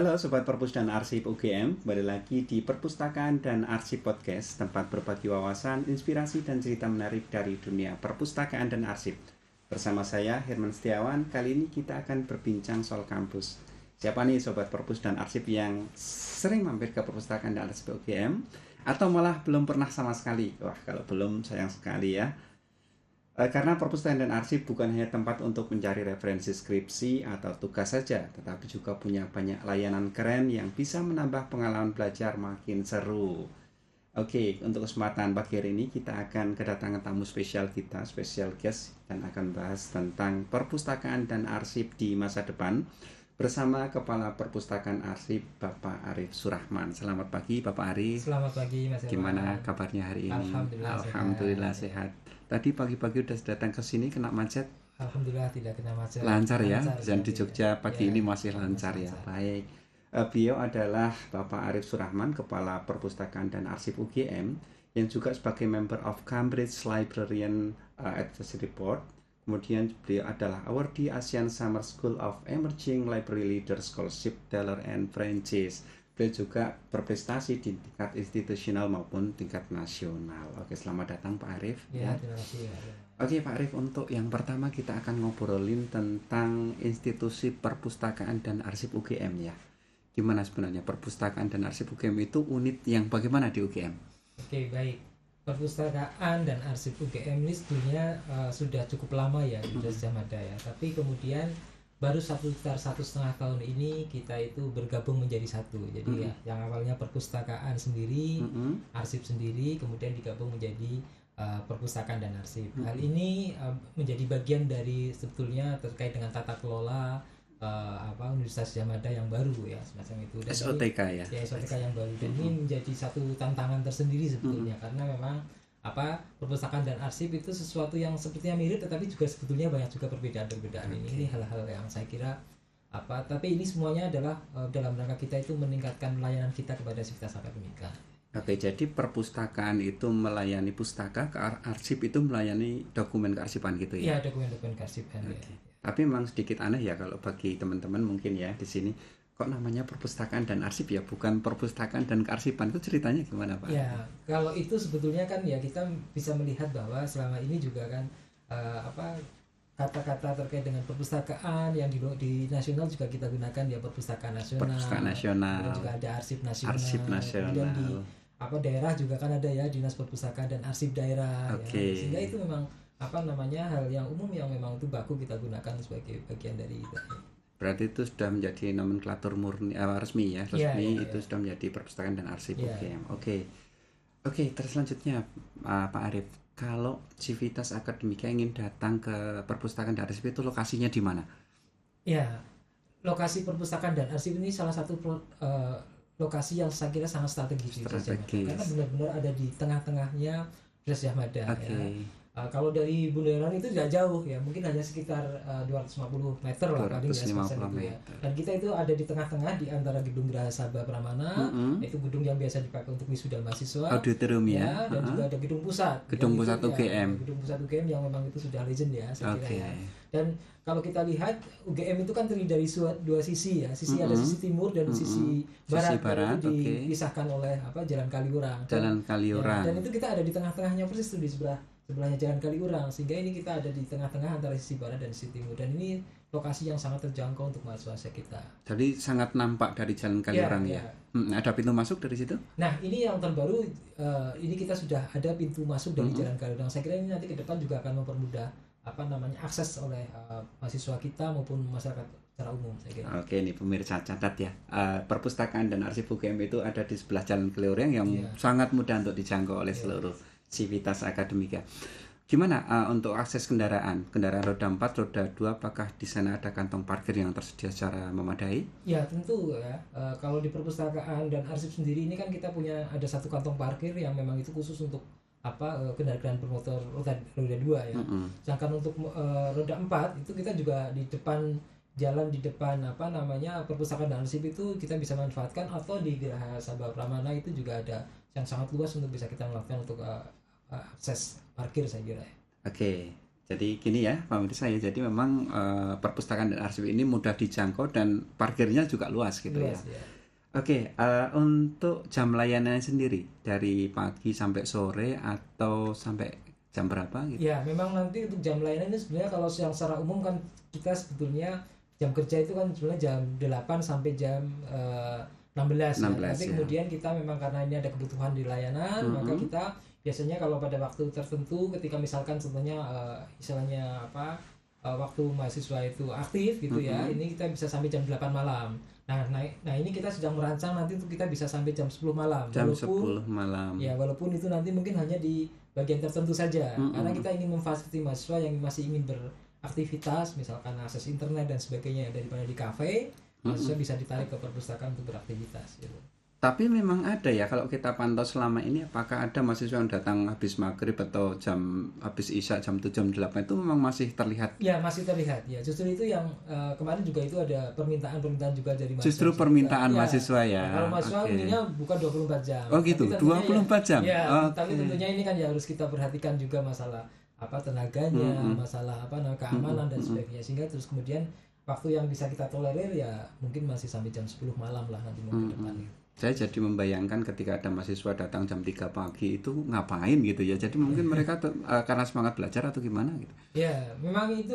Halo Sobat Perpus dan Arsip UGM, kembali lagi di Perpustakaan dan Arsip Podcast, tempat berbagi wawasan, inspirasi dan cerita menarik dari dunia perpustakaan dan arsip. Bersama saya Herman Setiawan, kali ini kita akan berbincang soal kampus. Siapa nih Sobat Perpus dan Arsip yang sering mampir ke Perpustakaan dan Arsip UGM atau malah belum pernah sama sekali? Wah, kalau belum sayang sekali ya. Karena perpustakaan dan arsip bukan hanya tempat untuk mencari referensi skripsi atau tugas saja, tetapi juga punya banyak layanan keren yang bisa menambah pengalaman belajar makin seru. Oke, untuk kesempatan pagi hari ini kita akan kedatangan tamu spesial kita, special guest, dan akan bahas tentang perpustakaan dan arsip di masa depan bersama Kepala Perpustakaan Arsip Bapak Arif Surahman. Selamat pagi Bapak Arif. Selamat pagi Mas Herman. Gimana kabarnya hari ini? Alhamdulillah sehat. Tadi pagi-pagi udah datang ke sini kena macet? Alhamdulillah tidak kena macet. Lancar ya? Dan di Jogja pagi ini masih lancar ya. Baik. Beliau adalah Bapak Arif Surahman, Kepala Perpustakaan dan Arsip UGM, yang juga sebagai member of Cambridge Librarian Advisory Board. Kemudian beliau adalah awardee Asian Summer School of Emerging Library Leaders Scholarship Taylor and Francis. Beliau juga berprestasi di tingkat institusional maupun tingkat nasional. Oke, selamat datang Pak Arif. Ya, terima kasih. Oke Pak Arif, untuk yang pertama kita akan ngobrolin tentang institusi perpustakaan dan arsip UGM ya. Gimana sebenarnya perpustakaan dan arsip UGM itu unit yang bagaimana di UGM? Oke, baik. Perpustakaan dan arsip UGM ini sebetulnya sudah cukup lama ya di Gajah Mada ya. Tapi kemudian baru sekitar 1,5 tahun ini kita itu bergabung menjadi satu. Jadi ya, yang awalnya perpustakaan sendiri, arsip sendiri, kemudian digabung menjadi perpustakaan dan arsip. Hal ini menjadi bagian dari sebetulnya terkait dengan tata kelola Universitas Gajah Mada yang baru ya, semacam itu. Dan SOTK ya. Ya, SOTK yang baru. Dan ini menjadi satu tantangan tersendiri sebetulnya karena memang perpustakaan dan arsip itu sesuatu yang sepertinya mirip tetapi juga sebetulnya banyak juga perbedaan-perbedaan. Ini hal-hal yang saya kira tapi ini semuanya adalah dalam rangka kita itu meningkatkan layanan kita kepada sivitas akademika. Oke, jadi perpustakaan itu melayani pustaka, arsip itu melayani dokumen kearsipan gitu ya? Iya, dokumen-dokumen kearsipan. Ya. Tapi memang sedikit aneh ya kalau bagi teman-teman mungkin ya di sini kok namanya perpustakaan dan arsip ya, bukan perpustakaan dan kearsipan. Itu ceritanya gimana Pak? Ya, kalau itu sebetulnya kan ya kita bisa melihat bahwa selama ini juga kan kata-kata terkait dengan perpustakaan yang di nasional juga kita gunakan ya perpustakaan nasional. Perpustakaan nasional. Kemudian juga ada arsip nasional. Arsip nasional. Kemudian di daerah juga kan ada ya dinas perpustakaan dan arsip daerah. Okay. Ya. Sehingga itu memang hal yang umum yang memang itu baku kita gunakan sebagai bagian dari itu. Berarti itu sudah menjadi nomenklatur murni resmi ya, itu sudah menjadi perpustakaan dan arsip UGM. Oke, terus selanjutnya Pak Arif, kalau Civitas Akademika ingin datang ke perpustakaan dan arsip itu lokasinya di mana? Ya, lokasi perpustakaan dan arsip ini salah satu lokasi yang saya kira sangat strategis. Karena benar-benar ada di tengah-tengahnya Gajah Mada. Okay. Ya. Kalau dari Bundaran itu tidak jauh ya, mungkin hanya sekitar 250 meter lah paling ya. Dan kita itu ada di tengah-tengah di antara gedung Geraha Sabah Pramana, itu gedung yang biasa dipakai untuk wisuda mahasiswa, auditorium ya, dan juga ada gedung pusat. Gedung pusat UGM. Gedung pusat UGM yang memang itu sudah legend ya, saya kira ya. Dan kalau kita lihat UGM itu kan terdiri dari dua sisi ya, ada sisi timur dan sisi barat itu dipisahkan oleh Jalan Kaliurang. Ya, dan itu kita ada di tengah-tengahnya persis tuh di sebelahnya Jalan Kaliurang, sehingga ini kita ada di tengah-tengah antara sisi barat dan sisi timur, dan ini lokasi yang sangat terjangkau untuk mahasiswa kita. Jadi sangat nampak dari Jalan Kaliurang ya. Ada pintu masuk dari situ? Nah, ini yang terbaru, ini kita sudah ada pintu masuk dari Jalan Kaliurang. Saya kira ini nanti ke depan juga akan mempermudah akses oleh mahasiswa kita maupun masyarakat secara umum, saya kira. Oke, ini pemirsa catat ya. Perpustakaan dan arsip UGM itu ada di sebelah Jalan Kaliurang yang sangat mudah untuk dijangkau oleh seluruh Civitas Akademika. Gimana untuk akses kendaraan roda 4, roda 2, apakah di sana ada kantong parkir yang tersedia secara memadai? Ya tentu ya. Kalau di perpustakaan dan arsip sendiri ini kan kita punya ada satu kantong parkir yang memang itu khusus untuk kendaraan bermotor roda 2 ya. Sedangkan untuk roda 4 itu kita juga di depan jalan di depan perpustakaan dan arsip itu kita bisa manfaatkan, atau di Geraha Sabah Pramana itu juga ada yang sangat luas untuk bisa kita lakukan untuk akses parkir, saya kira. Oke, Jadi gini ya Pak Mirsa ya, jadi memang perpustakaan dan arsip ini mudah dijangkau dan parkirnya juga luas gitu ya. Luas ya. Oke, untuk jam layanannya sendiri dari pagi sampai sore atau sampai jam berapa gitu? Ya, memang nanti untuk jam layanan ini sebenarnya kalau yang secara umum kan kita sebetulnya jam kerja itu kan sebenarnya jam 8 sampai jam 16 ya. 16 Tapi ya. kemudian kita memang karena ini ada kebutuhan di layanan, maka kita biasanya kalau pada waktu tertentu ketika misalkan contohnya istilahnya apa waktu mahasiswa itu aktif gitu ya, ini kita bisa sampai jam 8 malam. Nah ini kita sedang merancang nanti untuk kita bisa sampai jam 10 malam. Jam 10 malam. Ya, walaupun itu nanti mungkin hanya di bagian tertentu saja, karena kita ingin memfasilitasi mahasiswa yang masih ingin beraktivitas, misalkan akses internet dan sebagainya daripada di kafe, mahasiswa bisa ditarik ke perpustakaan untuk beraktivitas gitu. Tapi memang ada ya, kalau kita pantau selama ini, apakah ada mahasiswa yang datang habis maghrib atau habis isya jam 7 jam 8 itu memang masih terlihat? Ya, masih terlihat ya. Justru itu yang kemarin juga itu ada permintaan juga dari mahasiswa. Justru permintaan mahasiswa ya. Kalau mahasiswa intinya bukan 24 jam. Oh gitu, 24 jam. Ya, tapi tentunya ini kan ya harus kita perhatikan juga masalah tenaganya, masalah keamanan dan sebagainya, sehingga terus kemudian waktu yang bisa kita tolerir ya mungkin masih sampai jam 10 malam lah nanti mungkin depan. Saya jadi membayangkan ketika ada mahasiswa datang jam 3 pagi itu ngapain gitu ya. Jadi mungkin mereka karena semangat belajar atau gimana gitu. Ya, memang itu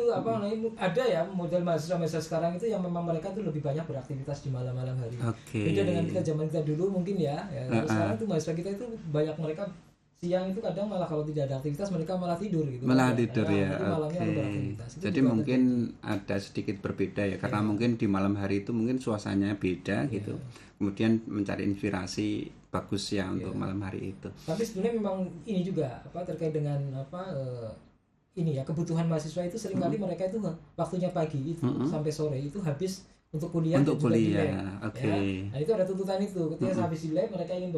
ada ya model mahasiswa sekarang itu yang memang mereka tuh lebih banyak beraktivitas di malam-malam hari. Beda dengan kita zaman kita dulu mungkin ya. Sekarang tuh mahasiswa kita itu banyak mereka siang itu kadang malah kalau tidak ada aktivitas mereka malah tidur gitu. Malah tidur ya. Jadi mungkin ada sedikit berbeda ya, karena mungkin di malam hari itu mungkin suasananya beda gitu. Kemudian mencari inspirasi bagus ya untuk malam hari itu. Tapi sebenarnya memang ini juga terkait dengan ini ya, kebutuhan mahasiswa itu seringkali mereka itu waktunya pagi itu sampai sore itu habis untuk kuliah untuk dan juga di kuliah. lab. Ya. Nah itu ada tuntutan itu ketika habis di lab mereka ingin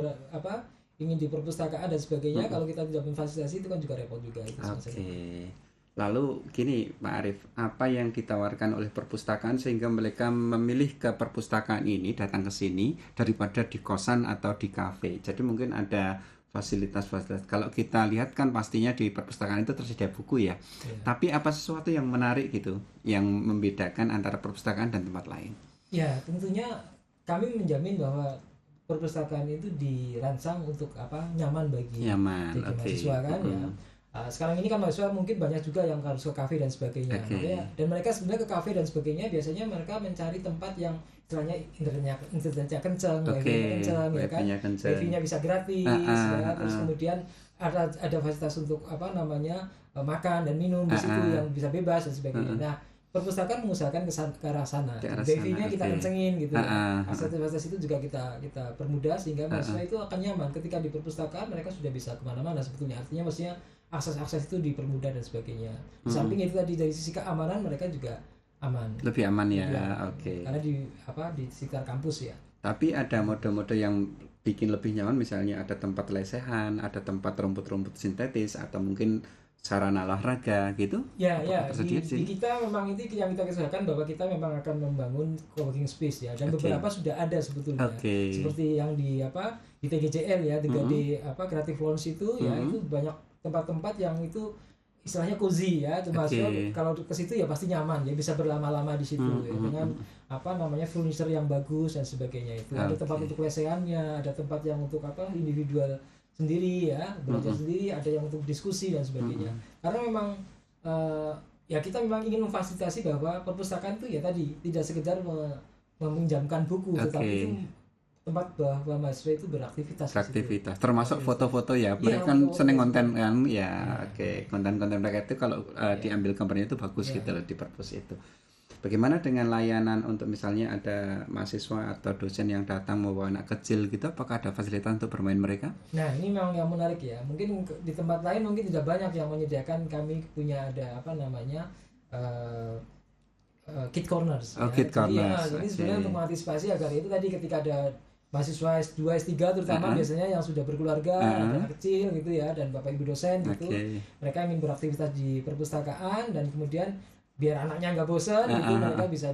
ingin di perpustakaan dan sebagainya. Kalau kita tidak memfasilitasi itu kan juga repot juga itu. Lalu gini Pak Arief, apa yang ditawarkan oleh perpustakaan sehingga mereka memilih ke perpustakaan ini, datang ke sini daripada di kosan atau di kafe? Jadi mungkin ada fasilitas-fasilitas. Kalau kita lihat kan pastinya di perpustakaan itu tersedia buku ya. Tapi apa sesuatu yang menarik gitu, yang membedakan antara perpustakaan dan tempat lain? Ya, tentunya kami menjamin bahwa perpustakaan itu dirancang untuk nyaman bagi mahasiswa kan ya. Sekarang ini kan mahasiswa mungkin banyak juga yang harus ke kafe dan sebagainya. Dan mereka sebenarnya ke kafe dan sebagainya biasanya mereka mencari tempat yang istilahnya internetnya kencang, wifi-nya kencang, wifi-nya bisa gratis, ya. Terus kemudian ada fasilitas untuk makan dan minum di situ yang bisa bebas dan sebagainya. Nah, perpustakaan mengusahakan ke arah sana. Wifi-nya kita kencengin gitu. Fasilitas itu juga kita permudah sehingga mahasiswa itu akan nyaman ketika di perpustakaan. Mereka sudah bisa kemana-mana sebetulnya. Artinya maksudnya akses itu dipermudah dan sebagainya. Di samping itu tadi dari sisi keamanan mereka juga aman. Lebih aman ya. Karena di sekitar kampus ya. Tapi ada mode-mode yang bikin lebih nyaman, misalnya ada tempat lesehan, ada tempat rumput-rumput sintetis, atau mungkin sarana olahraga gitu. Ya. Di kita memang itu yang kita usahakan bahwa kita memang akan membangun co-working space ya. Dan beberapa sudah ada sebetulnya. Seperti yang di TGCL ya, di Creative Lounge itu ya, itu banyak tempat-tempat yang itu istilahnya cozy ya, termasuk kalau ke situ ya pasti nyaman ya, bisa berlama-lama di situ ya, dengan furniture yang bagus dan sebagainya itu. Ada tempat untuk lesehannya, ada tempat yang untuk individual sendiri ya, belajar sendiri, ada yang untuk diskusi dan sebagainya. Karena memang ya kita memang ingin memfasilitasi bahwa perpustakaan itu ya tadi tidak sekedar meminjamkan buku, tetapi itu tempat bahwa mahasiswa itu beraktivitas termasuk foto-foto ya. Mereka kan seneng konten kan ya. Konten-konten mereka itu kalau diambil gambarnya itu bagus gitu loh di perpus itu. Bagaimana dengan layanan untuk misalnya ada mahasiswa atau dosen yang datang membawa anak kecil gitu, apakah ada fasilitas untuk bermain mereka? Nah ini memang yang menarik ya, mungkin di tempat lain mungkin tidak banyak yang menyediakan. Kami punya ada kid corners kid corners. Jadi sebenarnya untuk mengantisipasi agar itu tadi ketika ada mahasiswa S2, S3 terutama biasanya yang sudah berkeluarga, anak kecil gitu ya, dan bapak ibu dosen gitu, mereka ingin beraktivitas di perpustakaan dan kemudian biar anaknya nggak bosan gitu, mereka bisa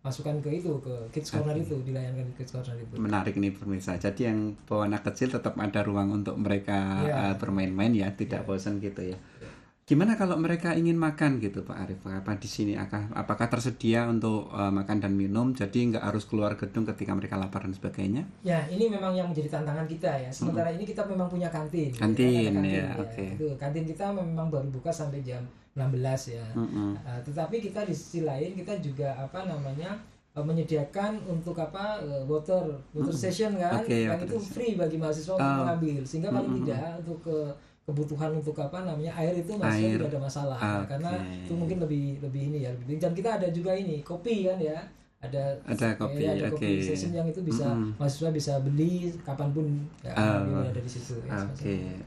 masukkan ke itu, ke Kids Corner itu, dilayangkan di Kids Corner itu. Menarik nih pemirsa. Jadi yang bawa anak kecil tetap ada ruang untuk mereka Ya. bermain-main ya, tidak bosan gitu ya. Gimana kalau mereka ingin makan gitu Pak Arief? Apa di sini apakah tersedia untuk makan dan minum? Jadi nggak harus keluar gedung ketika mereka lapar dan sebagainya? Ya, ini memang yang menjadi tantangan kita ya. Sementara ini kita memang punya kantin. Kantin, Ada ya, oke. Itu kantin kita memang baru buka sampai jam 16 ya. Tetapi kita di sisi lain kita juga menyediakan untuk water station kan, Oke, yang water itu free bagi mahasiswa untuk mengambil, sehingga paling tidak untuk kebutuhan untuk air itu masih tidak ada masalah ya, karena itu mungkin lebih ini ya, dan kita ada juga ini kopi kan ya, ada kopi, ada kopi station yang itu bisa mahasiswa bisa beli kapanpun ya, ada di situ ya,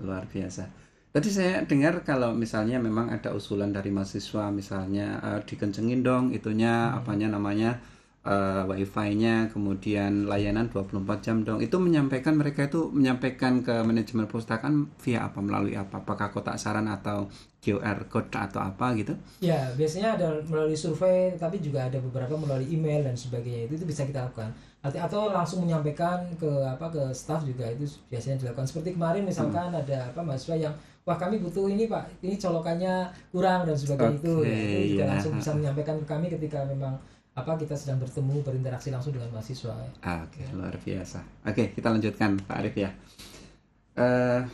luar biasa. Tadi saya dengar kalau misalnya memang ada usulan dari mahasiswa, misalnya dikencengin dong itunya wifi-nya, kemudian layanan 24 jam dong. Itu mereka itu menyampaikan ke manajemen perpustakaan via apa, melalui apa? Apakah kotak saran atau QR code atau apa gitu? Ya, biasanya ada melalui survei, tapi juga ada beberapa melalui email dan sebagainya. Itu bisa kita lakukan. Atau langsung menyampaikan ke staff juga, itu biasanya dilakukan. Seperti kemarin misalkan ada mahasiswa yang wah kami butuh ini Pak, ini colokannya kurang dan sebagainya, itu juga langsung bisa menyampaikan ke kami ketika memang kita sedang berinteraksi langsung dengan mahasiswa. Luar biasa. Kita lanjutkan Pak Arief ya.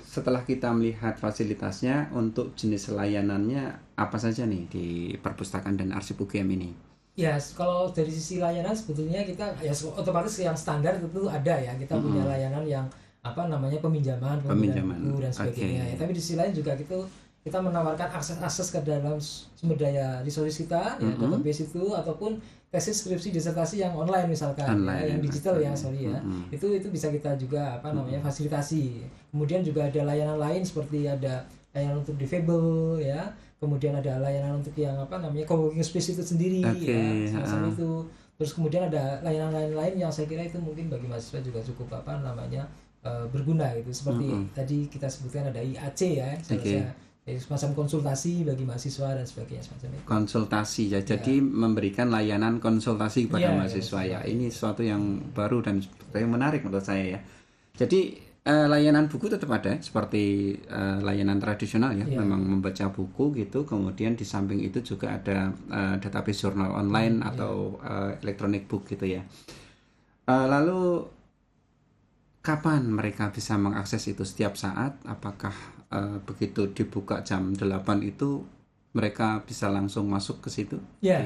Setelah kita melihat fasilitasnya, untuk jenis layanannya apa saja nih di perpustakaan dan arsip UGM ini? Ya, kalau dari sisi layanan sebetulnya kita ya otomatis yang standar tentu ada ya. Kita punya layanan yang peminjaman buku dan sebagainya. Ya, tapi di sisi lain juga kita menawarkan akses ke dalam sumber daya resource kita, ya, database itu, ataupun tesis, skripsi, disertasi yang online misalkan, yang digital ya, itu bisa kita juga fasilitasi. Kemudian juga ada layanan lain seperti ada layanan untuk difabel ya, kemudian ada layanan untuk yang co-working space itu sendiri ya, semacam itu. Terus kemudian ada layanan lain yang saya kira itu mungkin bagi mahasiswa juga cukup berguna gitu, seperti tadi kita sebutkan ada IAC ya, semacam konsultasi bagi mahasiswa dan sebagainya semacam itu. Konsultasi ya, jadi memberikan layanan konsultasi kepada mahasiswa ya. Ini sesuatu yang baru dan yang menarik menurut saya ya. Jadi layanan buku tetap ada seperti layanan tradisional ya, memang membaca buku gitu. Kemudian di samping itu juga ada database jurnal online atau electronic book gitu ya. Lalu kapan mereka bisa mengakses itu? Setiap saat? Apakah begitu dibuka jam 8 itu mereka bisa langsung masuk ke situ? Ya,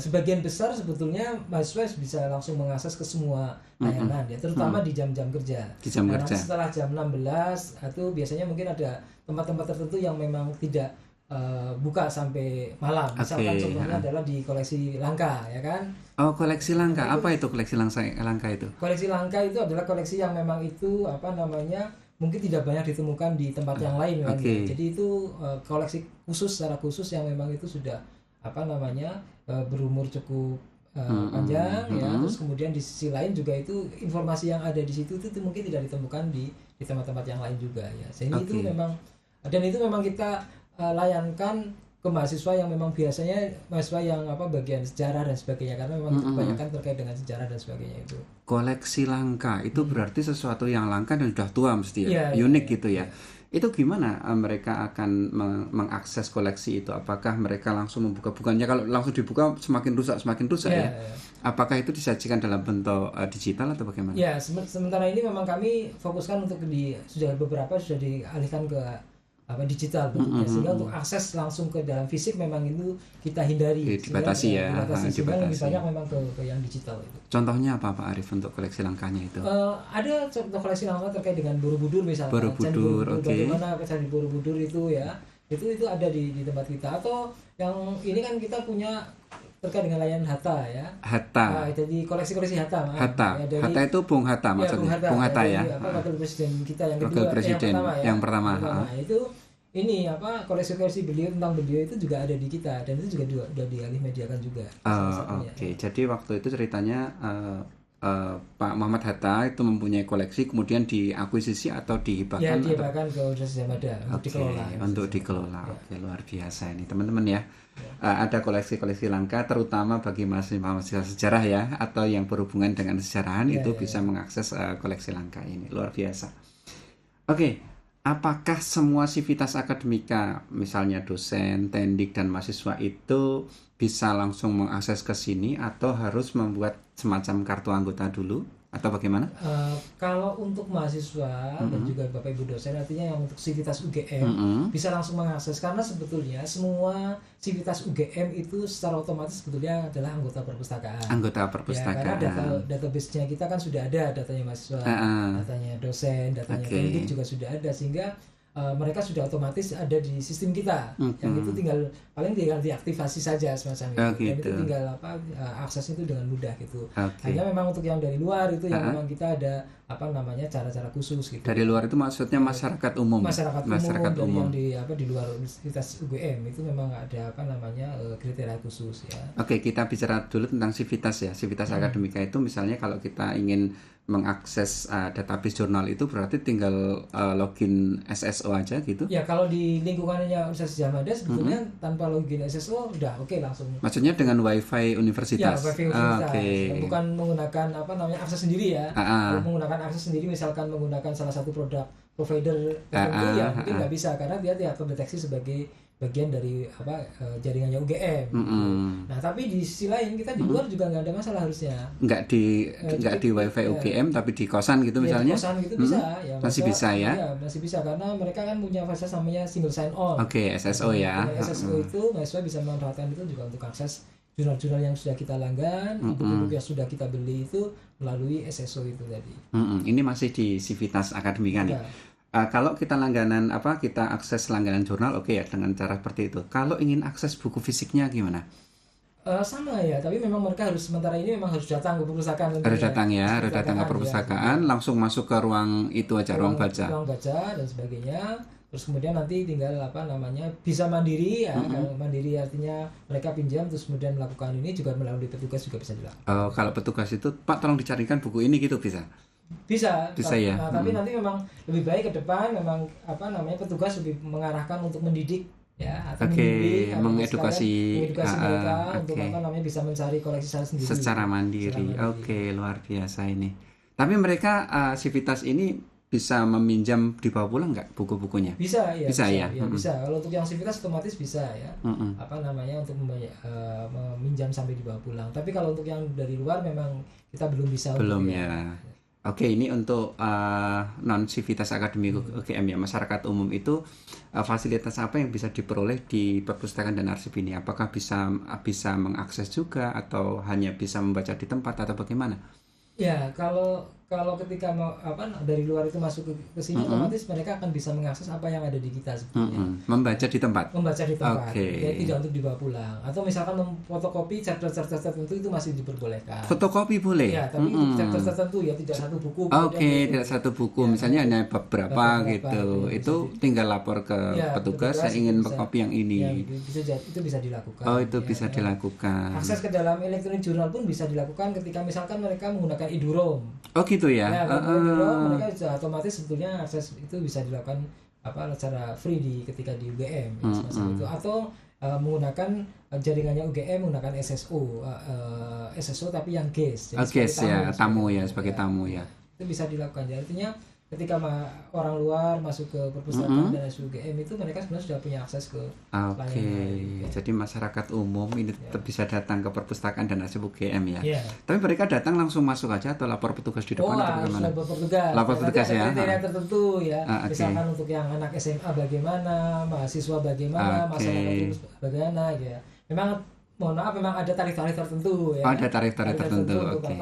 sebagian besar sebetulnya mahasiswa bisa langsung mengakses ke semua layanan ya, terutama di jam-jam kerja. Nanti setelah jam 16 itu biasanya mungkin ada tempat-tempat tertentu yang memang tidak buka sampai malam. Misalkan contohnya adalah di koleksi langka ya kan. Oh, koleksi langka. Apa itu koleksi langka itu? Koleksi langka itu adalah koleksi yang memang itu mungkin tidak banyak ditemukan di tempat yang lain kan. Jadi itu koleksi secara khusus yang memang itu sudah berumur cukup panjang ya. Terus kemudian di sisi lain juga itu informasi yang ada di situ itu mungkin tidak ditemukan di tempat-tempat yang lain juga ya. Sehingga itu memang kita layankan ke mahasiswa yang memang biasanya mahasiswa yang bagian sejarah dan sebagainya, karena memang kebanyakan terkait dengan sejarah dan sebagainya itu. Koleksi langka itu berarti sesuatu yang langka dan sudah tua mesti ya, unik gitu ya. Itu gimana mereka akan mengakses koleksi itu? Apakah mereka langsung membuka? Bukannya kalau langsung dibuka semakin rusak ya? Apakah itu disajikan dalam bentuk digital atau bagaimana? Ya, sementara ini memang kami fokuskan untuk beberapa sudah dialihkan ke digital bentuknya, sehingga untuk akses langsung ke dalam fisik memang itu kita hindari, dibatasi sehingga lebih banyak memang ke yang digital itu. Contohnya apa Pak Arief untuk koleksi langkanya itu? Ada contoh koleksi langka terkait dengan Borobudur misalnya. Bagaimana Candi Borobudur itu ya, itu ada di tempat kita. Atau yang ini kan kita punya terkait dengan layanan Hatta ya. Hatta. Jadi koleksi Hatta. Hatta. Ya, Hatta itu Bung Hatta maksudnya. Bung Hatta ya. Wakil presiden kita yang kedua. Wakil presiden yang pertama. Itu ini koleksi beliau tentang beliau itu juga ada di kita, dan itu juga sudah dialih mediakan juga. Jadi waktu itu ceritanya Pak Muhammad Hatta itu mempunyai koleksi kemudian diakuisisi atau Ya, dihibahkan atau dihibahkan ke Universitas Gadjah Mada untuk dikelola. untuk dikelola. Ya. Oke, luar biasa ini teman-teman ya. Ada koleksi-koleksi langka terutama bagi mahasiswa sejarah ya atau yang berhubungan dengan sejarahan itu bisa mengakses koleksi langka ini. Luar biasa. Oke, apakah semua sivitas akademika misalnya dosen, tendik dan mahasiswa itu bisa langsung mengakses ke sini atau harus membuat semacam kartu anggota dulu atau bagaimana? Kalau untuk mahasiswa dan juga Bapak Ibu dosen, artinya yang untuk sivitas UGM bisa langsung mengakses, karena sebetulnya semua sivitas UGM itu secara otomatis sebetulnya adalah anggota perpustakaan. Anggota Ya, perpustakaan. karena database-nya kita kan sudah ada, datanya mahasiswa, datanya dosen, datanya pendidik juga sudah ada, sehingga mereka sudah otomatis ada di sistem kita. Yang itu paling tinggal diaktifasi saja semacam itu. Dan itu tinggal akses itu dengan mudah gitu. Hanya memang untuk yang dari luar itu yang memang kita ada cara-cara khusus gitu. Dari luar itu maksudnya masyarakat umum. Masyarakat umum yang di luar Universitas UGM itu memang ada kriteria khusus ya. Oke, kita bicara dulu tentang sivitas ya. Sivitas akademika itu misalnya kalau kita ingin mengakses database jurnal itu berarti tinggal login SSO aja gitu. Ya, kalau di lingkungannya Universitas Gadjah Mada sebetulnya tanpa login SSO udah oke langsung. Maksudnya dengan WiFi universitas. Ya, WiFi universitas. Bukan menggunakan akses sendiri ya. Kalau menggunakan akses sendiri misalkan menggunakan salah satu produk provider tertentu ya mungkin nggak bisa karena dia tidak terdeteksi sebagai bagian dari jaringannya UGM. Nah, tapi di sisi lain kita di luar juga nggak ada masalah harusnya. Nggak di WiFi UGM tapi di kosan gitu misalnya. Di kosan gitu bisa ya. Masih bisa ya? Iya, masih bisa karena mereka kan punya fasilitas namanya single sign on. Oke, SSO ya. SSO itu mahasiswa bisa memanfaatkan itu juga untuk akses jurnal-jurnal yang sudah kita langgan, buku-buku yang sudah kita beli itu melalui SSO itu tadi. Ini masih di sivitas akademika nih. Kalau kita langganan kita akses langganan jurnal oke ya dengan cara seperti itu. Kalau ingin akses buku fisiknya gimana? Sama ya, tapi memang mereka sementara ini memang harus datang ke perpustakaan. Harus datang ke perpustakaan, langsung masuk ke ruang itu aja, ruang baca. Ruang baca dan sebagainya. Terus kemudian nanti tinggal bisa mandiri ya. Kalau mandiri artinya mereka pinjam terus kemudian melakukan ini juga melalui petugas juga bisa dilakukan. Kalau petugas itu Pak tolong dicarikan buku ini gitu bisa ya. Tapi nanti memang lebih baik ke depan memang petugas lebih mengarahkan untuk mendidik ya atau mengedukasi mereka untuk bisa mencari koleksi sendiri secara mandiri. Oke, luar biasa ini. Tapi mereka sivitas ini bisa meminjam dibawa pulang nggak buku-bukunya? Bisa ya. Bisa. Kalau untuk yang sivitas otomatis bisa ya. Untuk meminjam sampai dibawa pulang. Tapi kalau untuk yang dari luar memang kita belum bisa. Belum ya. Oke, ini untuk non sivitas akademik UGM ya, masyarakat umum itu fasilitas apa yang bisa diperoleh di perpustakaan dan arsip ini? Apakah bisa mengakses juga atau hanya bisa membaca di tempat atau bagaimana? Ya, kalau ketika dari luar itu masuk ke sini otomatis mereka akan bisa mengakses apa yang ada di kita sebetulnya. Membaca di tempat. Ya, tidak untuk dibawa pulang. Atau misalkan memfotokopi chapter tertentu itu masih diperbolehkan. Fotokopi boleh. Ya, tapi untuk chapter tertentu ya tidak satu buku. Tidak satu buku. Misalnya hanya beberapa gitu. Itu tinggal lapor ke petugas saya ingin kopi yang ini. Ya, itu bisa dilakukan. Itu bisa dilakukan. Akses ke dalam elektronik jurnal pun bisa dilakukan ketika misalkan mereka menggunakan iDurom. Gitu ya. Mereka bisa otomatis sebetulnya akses itu bisa dilakukan secara free ketika di UGM semacam itu, atau menggunakan jaringannya UGM menggunakan SSO tapi yang GES. Tamu sebagai tamu ya. Itu bisa dilakukan. Jadi artinya ketika orang luar masuk ke perpustakaan dan UGM itu mereka sebenarnya sudah punya akses ke layanan. Jadi masyarakat umum ini tetap bisa datang ke perpustakaan dan arsip UGM ya. Tapi mereka datang langsung masuk aja atau lapor petugas di depan atau bagaimana? Lapor petugas ya. Kriteria tertentu ya. Misalkan untuk yang anak SMA bagaimana, mahasiswa bagaimana, masyarakat bagaimana ya. Memang mohon maaf memang ada tarif-tarif tertentu ya. Ada tarif-tarif tertentu. Oke.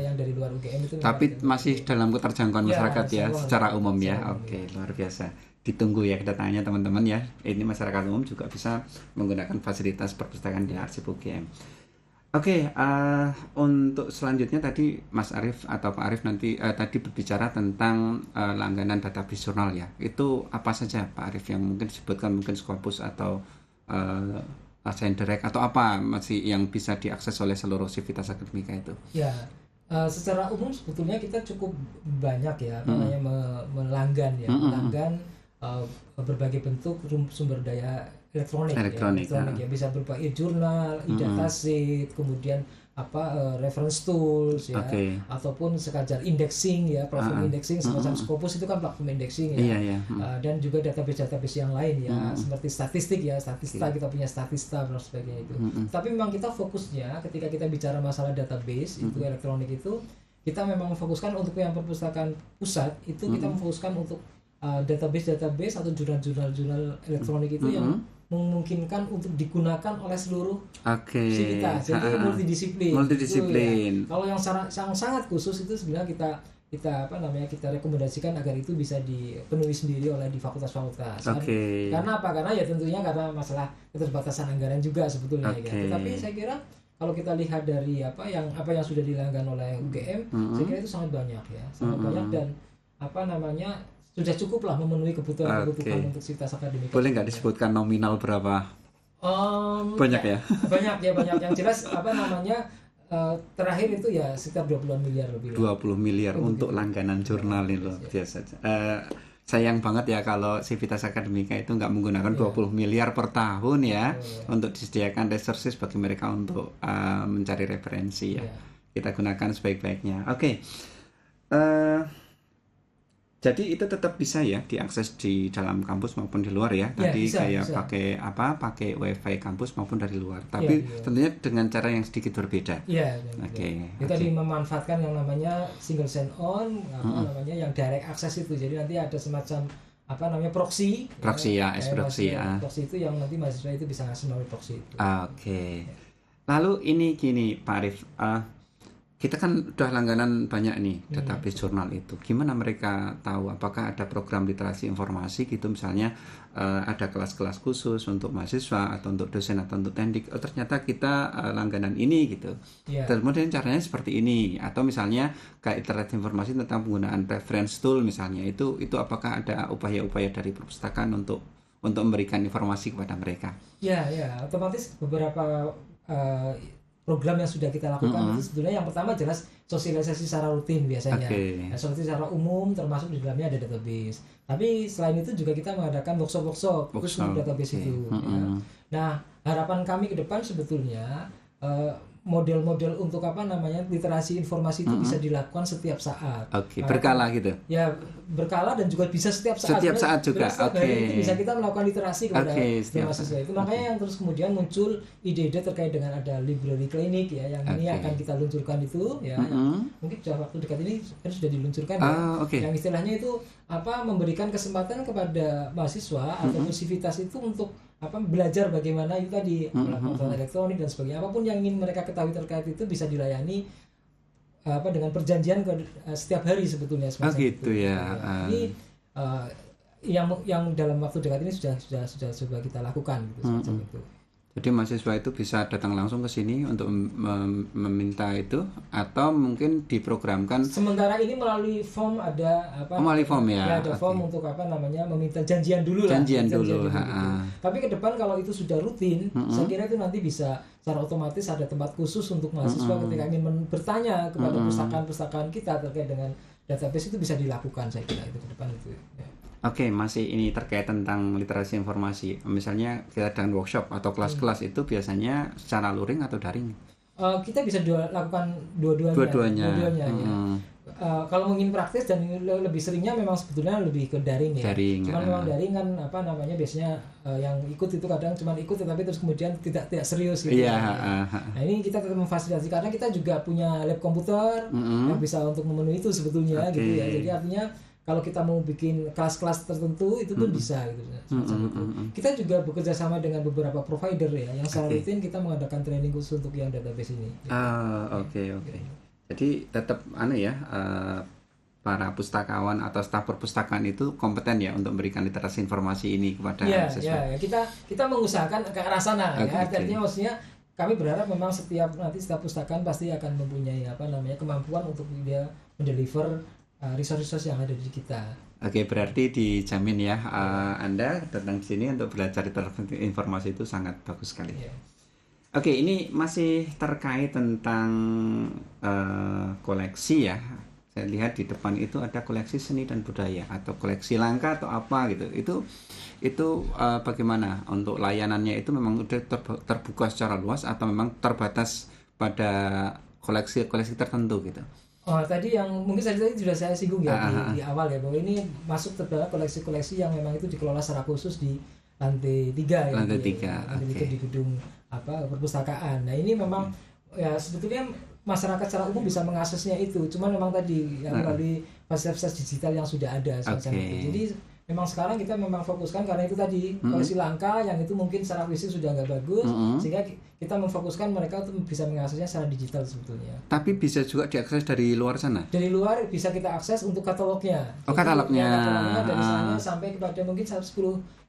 Yang dari luar UGM itu. Tapi masih dalam keterjangkauan masyarakat ya, secara umum ya. Oke, luar biasa. Ditunggu ya kedatangannya teman-teman ya. Ini masyarakat umum juga bisa menggunakan fasilitas perpustakaan di arsip UGM. Oke, untuk selanjutnya tadi Mas Arief atau Pak Arief nanti tadi berbicara tentang langganan database jurnal ya. Itu apa saja Pak Arief yang mungkin disebutkan, mungkin Scopus atau Direct atau apa masih yang bisa diakses oleh seluruh sivitas akademika itu? Ya, Secara umum sebetulnya kita cukup banyak ya namanya melanggan ya, melanggan berbagai bentuk sumber daya elektronik ya, bisa berupa e-jurnal, e-dataset, kemudian reference tools ya, ataupun sekadar indexing ya, profil indexing semacam Scopus itu kan platform indexing ya, dan juga database yang lain ya, seperti statistik ya, kita punya Statista dan sebagainya itu. Tapi memang kita fokusnya ketika kita bicara masalah database itu elektronik itu, kita memang memfokuskan untuk yang perpustakaan pusat itu kita memfokuskan untuk database atau jurnal elektronik itu yang memungkinkan untuk digunakan oleh seluruh sivitas. Jadi multidisiplin. Kalau yang sangat khusus itu sebenarnya kita rekomendasikan agar itu bisa dipenuhi sendiri oleh di fakultas-fakultas. Karena apa? Karena ya tentunya karena masalah keterbatasan anggaran juga sebetulnya gitu. Tapi saya kira kalau kita lihat dari apa yang sudah dilanggan oleh UGM, saya kira itu sangat banyak ya, banyak dan sudah cukup lah memenuhi kebutuhan untuk sivitas akademik. Boleh nggak disebutkan nominal berapa? Banyak ya? Banyak. Yang jelas terakhir itu ya sekitar 20 miliar lebih. 20 miliar untuk langganan jurnal itu biasa. Sayang banget ya kalau Civitas Akademika itu nggak menggunakan 20 miliar per tahun ya untuk disediakan resources bagi mereka untuk mencari referensi ya. Kita gunakan sebaik-baiknya. Jadi itu tetap bisa ya diakses di dalam kampus maupun di luar ya. Tadi bisa. Pakai wifi kampus maupun dari luar. Tapi tentunya dengan cara yang sedikit berbeda. Iya. Kita memanfaatkan yang namanya single sign-on, yang direct access itu. Jadi nanti ada semacam proxy. Proxy itu yang nanti mahasiswa itu bisa ngasih melalui proxy itu. Lalu ini gini Pak Arif. Kita kan udah langganan banyak nih database jurnal itu. Gimana mereka tahu apakah ada program literasi informasi gitu, misalnya ada kelas-kelas khusus untuk mahasiswa atau untuk dosen atau untuk teknik. Ternyata kita langganan ini gitu. Kemudian caranya seperti ini, atau misalnya kayak literasi informasi tentang penggunaan reference tool misalnya, itu apakah ada upaya-upaya dari perpustakaan untuk memberikan informasi kepada mereka? Ya, otomatis beberapa program yang sudah kita lakukan itu sebetulnya yang pertama jelas sosialisasi secara rutin biasanya. Sosialisasi secara umum termasuk di dalamnya ada database. Tapi selain itu juga kita mengadakan workshop khusus untuk database itu. Nah, harapan kami ke depan sebetulnya model-model untuk literasi informasi itu bisa dilakukan setiap saat. Berkala gitu. Ya, berkala dan juga bisa setiap saat. Setiap saat juga. Itu bisa kita melakukan literasi kepada mahasiswa itu. Makanya yang terus kemudian muncul ide-ide terkait dengan ada library klinik ya, yang ini akan kita luncurkan itu ya. Mungkin sudah waktu dekat ini sudah diluncurkan ya. Yang istilahnya itu memberikan kesempatan kepada mahasiswa atau sivitas itu untuk belajar bagaimana itu tadi melakukan elektronik dan sebagainya, apapun yang ingin mereka ketahui terkait itu bisa dilayani dengan perjanjian setiap hari sebetulnya gitu ya. Ini yang dalam waktu dekat ini sudah coba kita lakukan gitu, semacam itu. Jadi mahasiswa itu bisa datang langsung ke sini untuk meminta itu, atau mungkin diprogramkan. Sementara ini melalui form ada melalui form ya. Ada form untuk meminta janjian dulu. Tapi ke depan kalau itu sudah rutin, saya kira itu nanti bisa secara otomatis ada tempat khusus untuk mahasiswa ketika ingin bertanya kepada perpustakaan kita terkait dengan database, itu bisa dilakukan, saya kira itu ke depan itu. Ya. Masih ini terkait tentang literasi informasi. Misalnya kita dengan workshop atau kelas-kelas itu biasanya secara luring atau daring? Kita bisa lakukan dua-duanya. Ya. Kalau mungkin praktis dan lebih seringnya memang sebetulnya lebih ke daring ya. Cuman memang daring kan biasanya yang ikut itu kadang cuma ikut tetapi terus kemudian tidak serius gitu. Nah, ini kita tetap memfasilitasi karena kita juga punya lab komputer yang bisa untuk memenuhi itu sebetulnya gitu ya. Jadi artinya kalau kita mau bikin kelas-kelas tertentu itu pun bisa gitu. Kita juga bekerja sama dengan beberapa provider ya, yang secara rutin kita mengadakan training khusus untuk yang database ini. Jadi tetap para pustakawan atau staf perpustakaan itu kompeten ya untuk memberikan literasi informasi ini kepada mahasiswa. Kita mengusahakan ke arah sana ya. Artinya maksudnya kami berharap memang setiap nanti staf perpustakaan pasti akan mempunyai kemampuan untuk dia mendeliver resource yang ada di kita. Berarti dijamin ya, Anda datang ke sini untuk belajar informasi itu sangat bagus sekali. Oke, ini masih terkait tentang koleksi ya. Saya lihat di depan itu ada koleksi seni dan budaya atau koleksi langka atau apa gitu. Itu bagaimana untuk layanannya, itu memang udah terbuka secara luas atau memang terbatas pada koleksi tertentu gitu? Oh, tadi yang mungkin tadi sudah saya singgung ya di awal ya, bahwa ini masuk ke dalam koleksi-koleksi yang memang itu dikelola secara khusus di lantai 3 ya. Lantai 3. Lantai 3 di gedung perpustakaan. Nah, ini memang ya sebetulnya masyarakat secara umum bisa mengaksesnya itu. Cuman memang tadi yang melalui fasilitas digital yang sudah ada semacam itu. Jadi memang sekarang kita memang fokuskan karena itu tadi koleksi langka yang itu mungkin secara fisik sudah nggak bagus, sehingga kita memfokuskan mereka untuk bisa mengaksesnya secara digital sebetulnya. Tapi bisa juga diakses dari luar sana? Dari luar bisa kita akses untuk katalognya. Oh, katalognya. Katalognya dari sana sampai kepada mungkin 10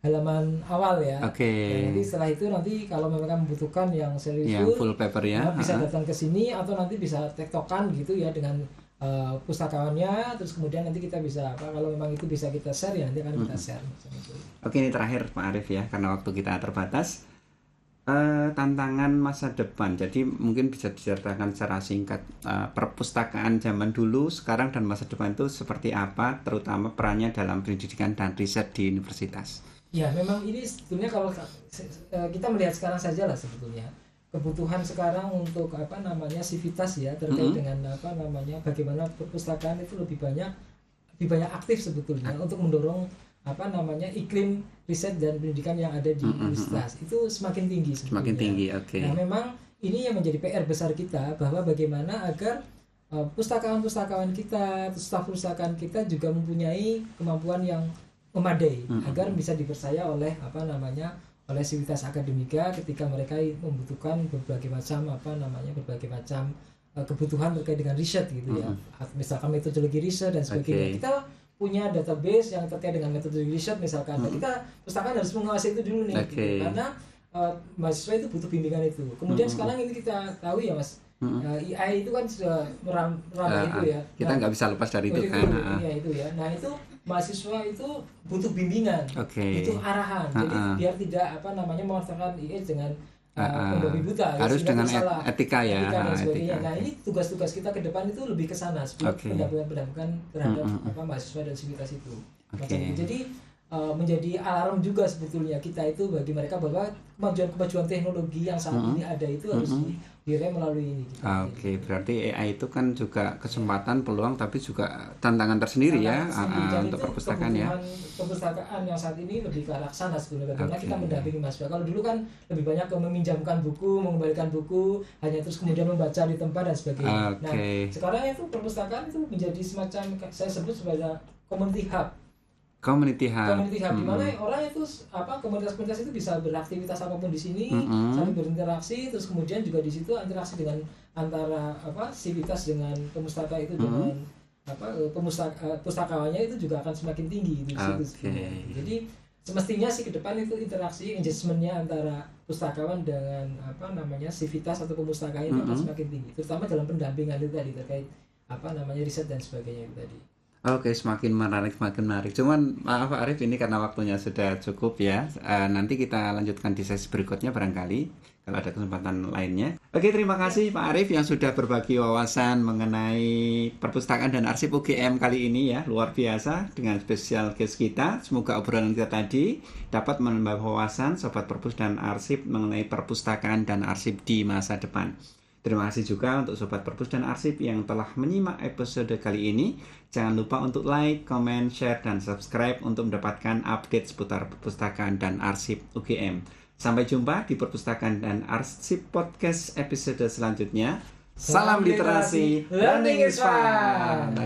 halaman awal ya. Oke. Jadi setelah itu nanti kalau mereka membutuhkan yang serius, yang full paper ya, bisa datang ke sini atau nanti bisa tektokan gitu ya dengan pustakawannya, terus kemudian nanti kita bisa kalau memang itu bisa kita share ya nanti akan kita share. Oke, ini terakhir Pak Arief ya, karena waktu kita terbatas. Tantangan masa depan, jadi mungkin bisa diceritakan secara singkat perpustakaan zaman dulu, sekarang dan masa depan itu seperti apa, terutama perannya dalam pendidikan dan riset di universitas. Ya, memang ini sebetulnya kalau kita melihat sekarang saja lah sebetulnya kebutuhan sekarang untuk sivitas ya terkait dengan bagaimana perpustakaan itu lebih banyak aktif sebetulnya untuk mendorong iklim riset dan pendidikan yang ada di universitas itu semakin tinggi sebetulnya. Semakin tinggi, oke. Nah, memang ini yang menjadi PR besar kita, bahwa bagaimana agar pustakawan-pustakawan kita, staf perpustakaan kita juga mempunyai kemampuan yang memadai agar bisa dipercaya oleh oleh sivitas akademika ketika mereka membutuhkan berbagai macam kebutuhan terkait dengan riset gitu ya. Misalkan metodologi riset dan sebagainya. Kita punya database yang terkait dengan metodologi riset misalkan. Nah, kita pustakaan harus menguasai itu dulu nih gitu. Karena mahasiswa itu butuh bimbingan itu. Kemudian sekarang ini kita tahu ya Mas, AI itu kan sudah merambah itu ya. Kita nggak bisa lepas dari itu kan. Itu ya. Nah, itu mahasiswa itu butuh bimbingan, butuh arahan. Jadi biar tidak memanfaatkan AI dengan membabi buta. Harus dengan etika ya. Etika dan sebagainya. Nah, ini tugas-tugas kita ke depan itu lebih ke sana seperti pendampingan terhadap mahasiswa dan sivitas itu. Jadi menjadi alarm juga sebetulnya kita itu bagi mereka bahwa kemajuan teknologi yang saat ini ada itu harus direm melalui ini. Berarti AI itu kan juga kesempatan, peluang, tapi juga tantangan tersendiri ya untuk perpustakaan ya. Perpustakaan yang saat ini lebih ke arah sana sebenarnya. Bagaimana kita mendampingi mahasiswa. Kalau dulu kan lebih banyak ke meminjamkan buku, mengembalikan buku, hanya terus kemudian membaca di tempat dan sebagainya. Nah, sekarang itu perpustakaan itu menjadi semacam saya sebut sebagai community hub. Community hub di mana orang itu komunitas-komunitas itu bisa beraktivitas apapun di sini, saling berinteraksi, terus kemudian juga di situ interaksi dengan antara sivitas dengan pemustaka itu dengan pustakawannya itu juga akan semakin tinggi di situ. Jadi semestinya sih ke depan itu interaksi engagementnya antara pustakawan dengan sivitas atau pemustakaan itu akan semakin tinggi, terutama dalam pendampingan itu tadi terkait riset dan sebagainya itu tadi. Semakin menarik. Cuman maaf Pak Arief, ini karena waktunya sudah cukup ya. Nanti kita lanjutkan di sesi berikutnya barangkali kalau ada kesempatan lainnya. Terima kasih Pak Arief yang sudah berbagi wawasan mengenai perpustakaan dan arsip UGM kali ini ya. Luar biasa dengan spesial guest kita. Semoga obrolan kita tadi dapat menambah wawasan Sobat Perpus dan Arsip mengenai perpustakaan dan arsip di masa depan. Terima kasih juga untuk Sobat Perpus dan Arsip yang telah menyimak episode kali ini. Jangan lupa untuk like, comment, share, dan subscribe untuk mendapatkan update seputar perpustakaan dan arsip UGM. Sampai jumpa di Perpustakaan dan Arsip Podcast episode selanjutnya. Salam literasi, learning is fun.